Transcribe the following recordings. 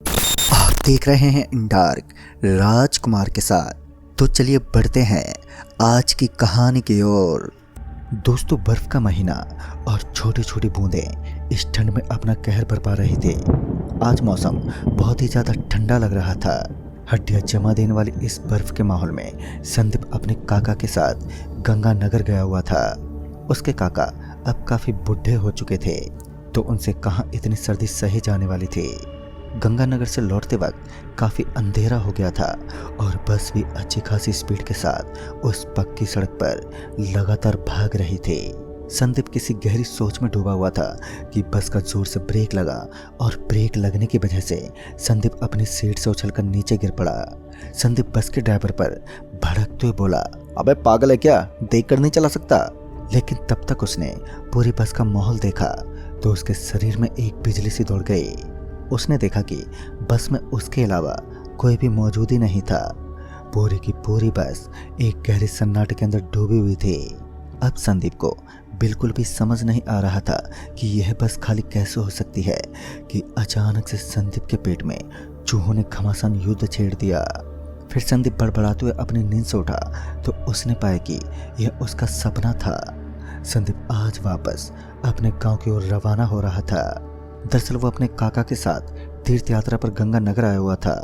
आप देख रहे हैं इन डार्क राजकुमार के साथ। तो चलिए बढ़ते हैं आज की कहानी की ओर। दोस्तों, बर्फ का महीना और छोटी छोटी बूंदें इस ठंड में अपना कहर बरपा रही थी। आज मौसम बहुत ही ज़्यादा ठंडा लग रहा था। हड्डियां जमा देने वाली इस बर्फ के माहौल में संदीप अपने काका के साथ गंगानगर गया हुआ था। उसके काका अब काफ़ी बुढ़े हो चुके थे, तो उनसे कहाँ इतनी सर्दी सही जाने वाली थी। गंगानगर से लौटते वक्त काफ़ी अंधेरा हो गया था और बस भी अच्छी खासी स्पीड के साथ उस पक्की सड़क पर लगातार भाग रही थी। संदीप किसी गहरी सोच में डूबा हुआ था कि बस का जोर से ब्रेक लगा और ब्रेक लगने की वजह से संदीप अपनी सीट से उछलकर नीचे गिर पड़ा। संदीप बस के ड्राइवर पर भड़कते हुए बोला, अबे पागल है क्या, देख कर नहीं चला सकता। लेकिन तब तक उसने पूरी बस का माहौल देखा तो उसके शरीर में एक बिजली सी दौड़ गई। उसने देखा कि बस में उसके अलावा कोई भी मौजूद ही नहीं था। पूरी की पूरी बस एक गहरे सन्नाटे के अंदर डूबी हुई थी। अब संदीप को बिल्कुल भी समझ नहीं आ रहा था कि यह बस खाली कैसे हो सकती है कि अचानक से संदीप के पेट में चूहों ने घमासान युद्ध छेड़ दिया। फिर संदीप बड़बड़ाते हुए अपनी नींद से उठा तो उसने पाया कि यह उसका सपना था। संदीप आज वापस अपने गांव की ओर रवाना हो रहा था। दरअसल वो अपने काका के साथ तीर्थ यात्रा पर गंगानगर आया हुआ था।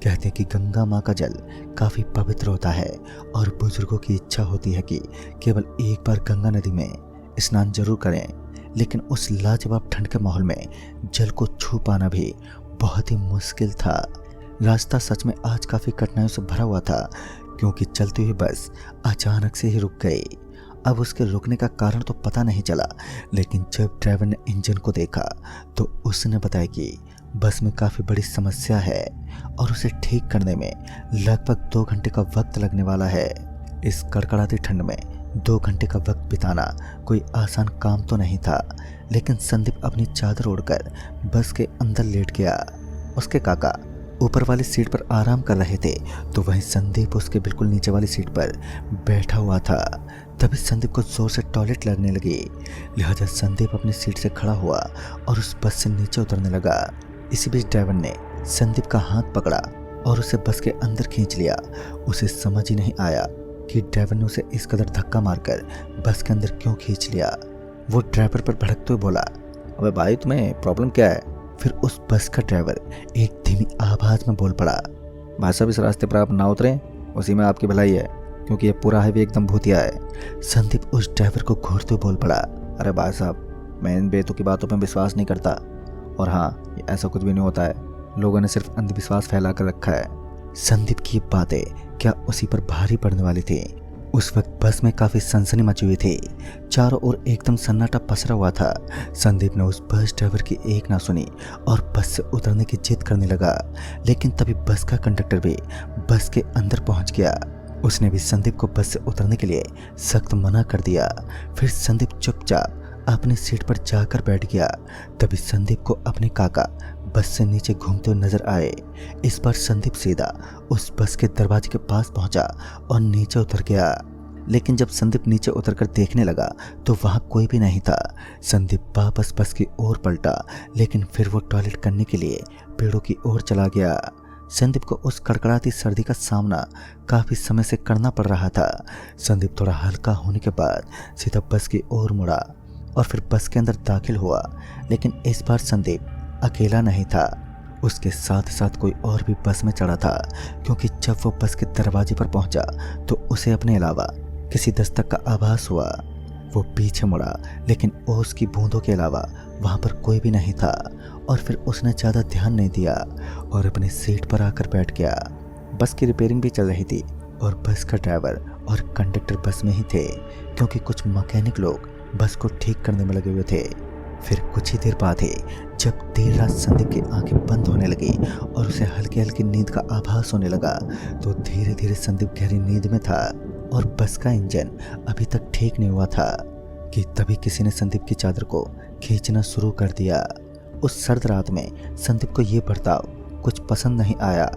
कहते हैं कि गंगा माँ का जल काफ़ी पवित्र होता है और बुजुर्गों की इच्छा होती है कि केवल एक बार गंगा नदी में स्नान जरूर करें। लेकिन उस लाजवाब ठंड के माहौल में जल को छू पाना भी बहुत ही मुश्किल था। रास्ता सच में आज काफ़ी कठिनाइयों से भरा हुआ था, क्योंकि चलती हुई बस अचानक से ही रुक गई। अब उसके रुकने का कारण तो पता नहीं चला, लेकिन जब ड्राइवर ने इंजन को देखा तो उसने बताया कि बस में काफ़ी बड़ी समस्या है और उसे ठीक करने में लगभग 2 घंटे का वक्त लगने वाला है। इस कड़कड़ाती ठंड में 2 घंटे का वक्त बिताना कोई आसान काम तो नहीं था। लेकिन संदीप अपनी चादर ओढ़कर बस के अंदर लेट गया। उसके काका ऊपर वाली सीट पर आराम कर रहे थे, तो वहीं संदीप उसके बिल्कुल नीचे वाली सीट पर बैठा हुआ था। तभी संदीप को जोर से टॉयलेट लगने लगी। लिहाजा संदीप अपनी सीट से खड़ा हुआ और उस बस से नीचे उतरने लगा। इसी बीच ड्राइवर ने संदीप का हाथ पकड़ा और उसे बस के अंदर खींच लिया। उसे समझ ही नहीं आया कि ड्राइवर ने उसे इस कदर धक्का मारकर बस के अंदर क्यों खींच लिया। वो ड्राइवर पर भड़कते हुए बोला, अबे भाई, तुम्हें प्रॉब्लम क्या है। फिर उस बस का ड्राइवर एक धीमी आवाज में बोल पड़ा, भाई साहब, इस रास्ते पर आप ना उतरें, उसी में आपकी भलाई है, क्योंकि ये पूरा हाईवे एकदम भूतिया है। संदीप उस ड्राइवर को घूरते हुए बोल पड़ा, अरे भाई साहब, मैं इन बेतुकी बातों पर विश्वास नहीं करता, और हाँ, ये ऐसा कुछ भी नहीं होता है, लोगों ने सिर्फ अंधविश्वास फैला कर रखा है। संदीप की बातें क्या उसी पर भारी पड़ने वाली थी। उस वक्त बस में काफ़ी सनसनी मची हुई थी। चारों ओर एकदम सन्नाटा पसरा हुआ था। संदीप ने उस बस ड्राइवर की एक ना सुनी और बस से उतरने की जिद करने लगा। लेकिन तभी बस का कंडक्टर भी बस के अंदर पहुंच गया। उसने भी संदीप को बस से उतरने के लिए सख्त मना कर दिया। फिर संदीप चुपचाप अपनी सीट पर जाकर बैठ गया। तभी संदीप को अपने काका बस से नीचे घूमते हुए नजर आए। इस बार संदीप सीधा उस बस के दरवाजे के पास पहुंचा और नीचे उतर गया। लेकिन जब संदीप नीचे उतरकर देखने लगा तो वहां कोई भी नहीं था। संदीप वापस बस की ओर पलटा, लेकिन फिर वो टॉयलेट करने के लिए पेड़ों की ओर चला गया। संदीप को उस कड़कड़ाती सर्दी का सामना काफ़ी समय से करना पड़ रहा था। संदीप थोड़ा हल्का होने के बाद सीधा बस की ओर मुड़ा और फिर बस के अंदर दाखिल हुआ। लेकिन इस बार संदीप अकेला नहीं था, उसके साथ साथ कोई और भी बस में चढ़ा था, क्योंकि जब वो बस के दरवाजे पर पहुंचा तो उसे अपने अलावा किसी दस्तक का आभास हुआ। वो पीछे मुड़ा, लेकिन ओस की बूंदों के अलावा वहां पर कोई भी नहीं था। और फिर उसने ज़्यादा ध्यान नहीं दिया और अपनी सीट पर आकर बैठ गया। बस की रिपेयरिंग भी चल रही थी और बस का ड्राइवर और कंडक्टर बस में ही थे, क्योंकि कुछ मैकेनिक लोग बस को ठीक करने में लगे हुए थे। फिर कुछ ही देर बाद ही जब देर रात संदीप की आंखें बंद होने लगी और उसे हल्की हल्की नींद का आभास होने लगा, तो धीरे धीरे संदीप गहरी नींद में था और बस का इंजन अभी तक ठीक नहीं हुआ था कि तभी किसी ने संदीप की चादर को खींचना शुरू कर दिया। उस सर्द रात में संदीप को ये बर्ताव कुछ पसंद नहीं आया।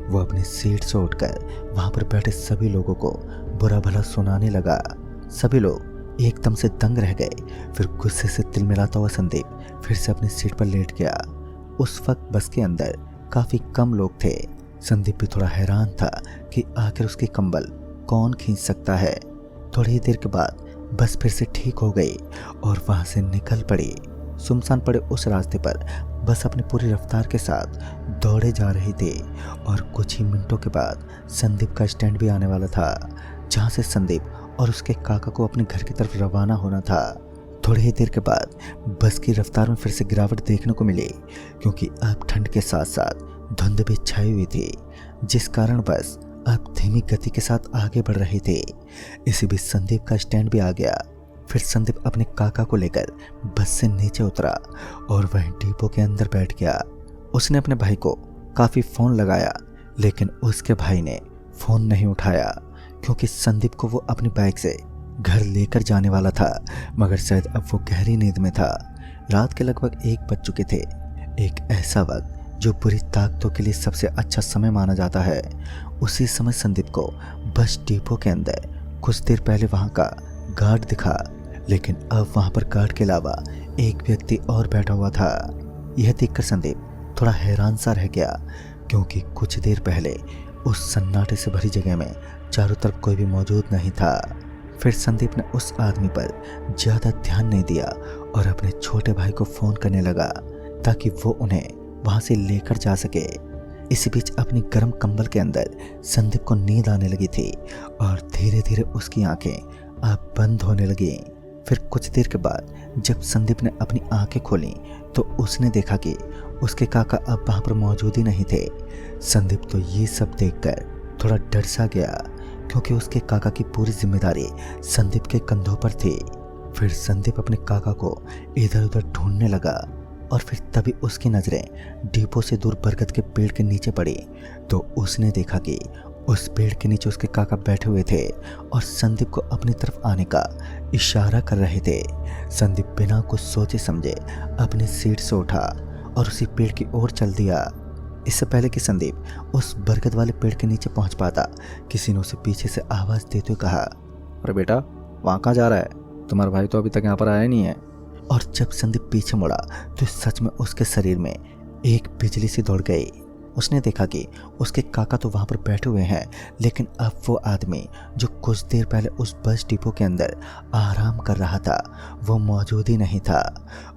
वो अपनी सीट से उठकर वहां पर बैठे सभी लोगों को बुरा भला सुनाने लगा। सभी लोग एकदम से दंग रह गए। फिर गुस्से से तिलमिलाता हुआ संदीप फिर से अपनी सीट पर लेट गया। उस वक्त बस के अंदर काफी कम लोग थे। संदीप भी थोड़ा हैरान था कि आखिर उसकी कंबल कौन खींच सकता है। थोड़ी देर के बाद बस फिर से ठीक हो गई और वहां से निकल पड़ी। सुनसान पड़े उस रास्ते पर बस अपनी पूरी रफ्तार के साथ दौड़े जा रही थी और कुछ ही मिनटों के बाद संदीप का स्टैंड भी आने वाला था, जहां से संदीप और उसके काका को अपने घर की तरफ रवाना होना था। थोड़ी ही देर के बाद बस की रफ्तार में फिर से गिरावट देखने को मिली, क्योंकि अब ठंड के साथ साथ धुंध भी छाई हुई थी, जिस कारण बस अब धीमी गति के साथ आगे बढ़ रही थी। इसी बीच संदीप का स्टैंड भी आ गया। फिर संदीप अपने काका को लेकर बस से नीचे उतरा और वहीं डिपो के अंदर बैठ गया। उसने अपने भाई को काफी फोन लगाया, लेकिन उसके भाई ने फोन नहीं उठाया, क्योंकि संदीप को वो अपनी बाइक से घर लेकर जाने वाला था, मगर शायद अब वो गहरी नींद में था। रात के लगभग 1 बज चुके थे, एक ऐसा वक्त जो बुरी ताकतों के लिए सबसे अच्छा समय माना जाता है। उसी समय संदीप को बस डिपो के अंदर कुछ देर पहले वहां का गार्ड दिखा, लेकिन अब वहां पर गार्ड के अलावा एक व्यक्ति और बैठा हुआ था। यह देखकर संदीप थोड़ा हैरान सा रह गया, क्योंकि कुछ देर पहले उस सन्नाटे से भरी जगह में चारों तरफ कोई भी मौजूद नहीं था। फिर संदीप ने उस आदमी पर ज्यादा ध्यान नहीं दिया और अपने छोटे भाई को फोन करने लगा, ताकि वो उन्हें वहां से लेकर जा सके। इसी बीच अपनी गर्म कंबल के अंदर संदीप को नींद आने लगी थी और धीरे धीरे उसकी आंखें अब बंद होने लगी। फिर कुछ देर के बाद जब संदीप ने अपनी आंखें खोली तो उसने देखा कि उसके काका अब वहां पर मौजूद ही नहीं थे। संदीप तो ये सब देखकर थोड़ा डर सा गया, क्योंकि उसके काका की पूरी जिम्मेदारी संदीप के कंधों पर थी। फिर संदीप अपने काका को इधर उधर ढूंढने लगा और फिर तभी उसकी नजरें डिपो से दूर बरगद के पेड़ के नीचे पड़ी, तो उसने देखा कि उस पेड़ के नीचे उसके काका बैठे हुए थे और संदीप को अपनी तरफ आने का इशारा कर रहे थे। संदीप बिना कुछ सोचे समझे अपनी सीट से उठा और उसी पेड़ की ओर चल दिया। इससे पहले कि संदीप उस बरगद वाले पेड़ के नीचे पहुंच पाता, किसी ने उसे पीछे से आवाज देते हुए कहा, अरे बेटा, वहां कहाँ जा रहा है? तुम्हारा भाई तो अभी तक यहाँ पर आया नहीं है। और जब संदीप पीछे मुड़ा तो सच में उसके शरीर में एक बिजली सी दौड़ गई। उसने देखा कि उसके काका तो वहां पर बैठे हुए हैं, लेकिन अब वो आदमी जो कुछ देर पहले उस बस डिपो के अंदर आराम कर रहा था, वो मौजूद ही नहीं था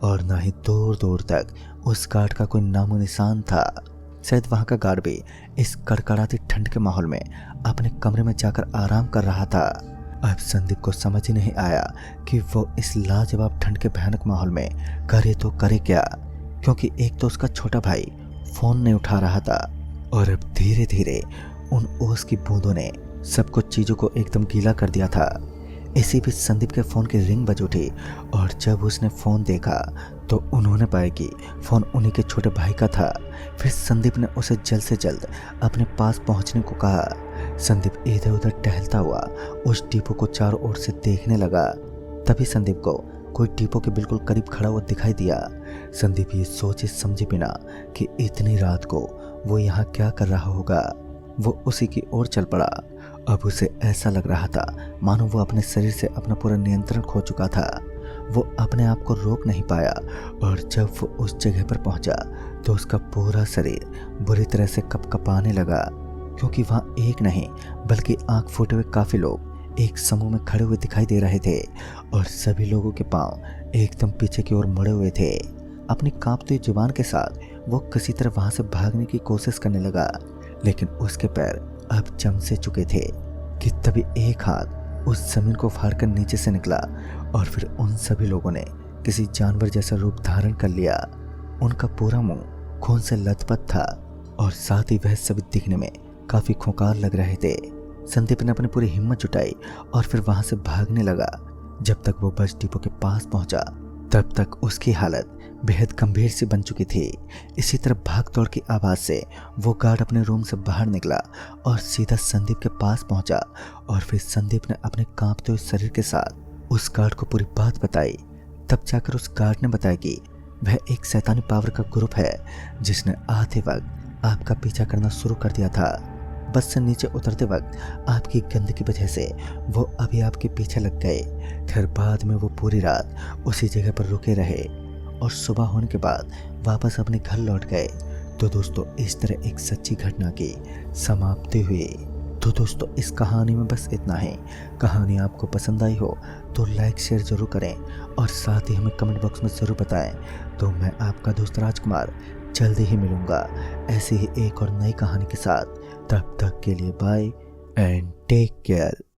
और ना ही दूर दूर तक उस गार्ड का कोई नामो निशान था। शायद वहां का गार्ड भी इस कड़कड़ाती ठंड के माहौल में अपने कमरे में जाकर आराम कर रहा था। अब संदीप को समझ ही नहीं आया कि वो इस लाजवाब ठंड के भयानक माहौल में करे तो करे क्या, क्योंकि एक तो उसका छोटा भाई फोन नहीं उठा रहा था और अब धीरे धीरे उन ओस की बूंदों ने सब कुछ चीजों को एकदम गीला कर दिया था। इसी बीच संदीप के फोन की रिंग बज उठी और जब उसने फोन देखा तो उन्होंने पाया कि फोन उन्हीं के छोटे भाई का था। फिर संदीप ने उसे जल्द से जल्द अपने पास पहुंचने को कहा। संदीप इधर उधर टहलता हुआ उस डिपो को चारों ओर से देखने लगा। तभी संदीप को कोई डिपो के बिल्कुल करीब खड़ा हुआ दिखाई दिया। संदीप ये सोचे समझे बिना कि इतनी रात को वो यहाँ क्या कर रहा होगा, वो उसी की ओर चल पड़ा। अब उसे ऐसा लग रहा था मानो वो अपने शरीर से अपना पूरा नियंत्रण खो चुका था। वो अपने आप को रोक नहीं पाया और जब वो उस जगह पर पहुंचा तो उसका पूरा शरीर बुरी तरह से कपकपाने लगा, क्योंकि वहां एक नहीं बल्कि आंख फूटे हुए काफी लोग एक समूह में खड़े हुए दिखाई दे रहे थे और सभी लोगों के पांव एकदम पीछे की ओर मुड़े हुए थे। अपनी कांपती जुबान के साथ वो किसी तरह वहां से भागने की कोशिश करने लगा, लेकिन उसके पैर अब जम से चुके थे कि तभी एक हाथ उस जमीन को फाड़कर नीचे से निकला और फिर उन सभी लोगों ने किसी जानवर जैसा रूप धारण कर लिया। उनका पूरा मुंह खून से लथपथ था और साथ ही वह सभी दिखने में काफी खूंखार लग रहे थे। संदीप ने अपनी पूरी हिम्मत जुटाई और फिर वहां से भागने लगा। जब तक वो बस डिपो के पास पहुंचा तब तक उसकी हालत बेहद गंभीर सी बन चुकी थी। इसी तरह भाग दौड़ की आवाज से वो गार्ड अपने रूम से बाहर निकला और सीधा संदीप के पास पहुंचा और फिर संदीप ने अपने कांपते हुए शरीर के साथ उस गार्ड को पूरी बात बताई। तब जाकर उस गार्ड ने बताया कि वह एक शैतानी पावर का ग्रुप है जिसने आते वक्त आपका पीछा करना शुरू कर दिया था। बस से नीचे उतरते वक्त आपकी गंद की वजह से वो अभी आपके पीछे लग गए। फिर बाद में वो पूरी रात उसी जगह पर रुके रहे और सुबह होने के बाद वापस अपने घर लौट गए। तो दोस्तों इस तरह एक सच्ची घटना की समाप्ति हुई। तो दोस्तों इस कहानी में बस इतना ही। कहानी आपको पसंद आई हो तो लाइक शेयर जरूर करें और साथ ही हमें कमेंट बॉक्स में ज़रूर बताएं। तो मैं आपका दोस्त राजकुमार जल्दी ही मिलूँगा ऐसे ही एक और नई कहानी के साथ। तब तक के लिए बाय एंड टेक केयर।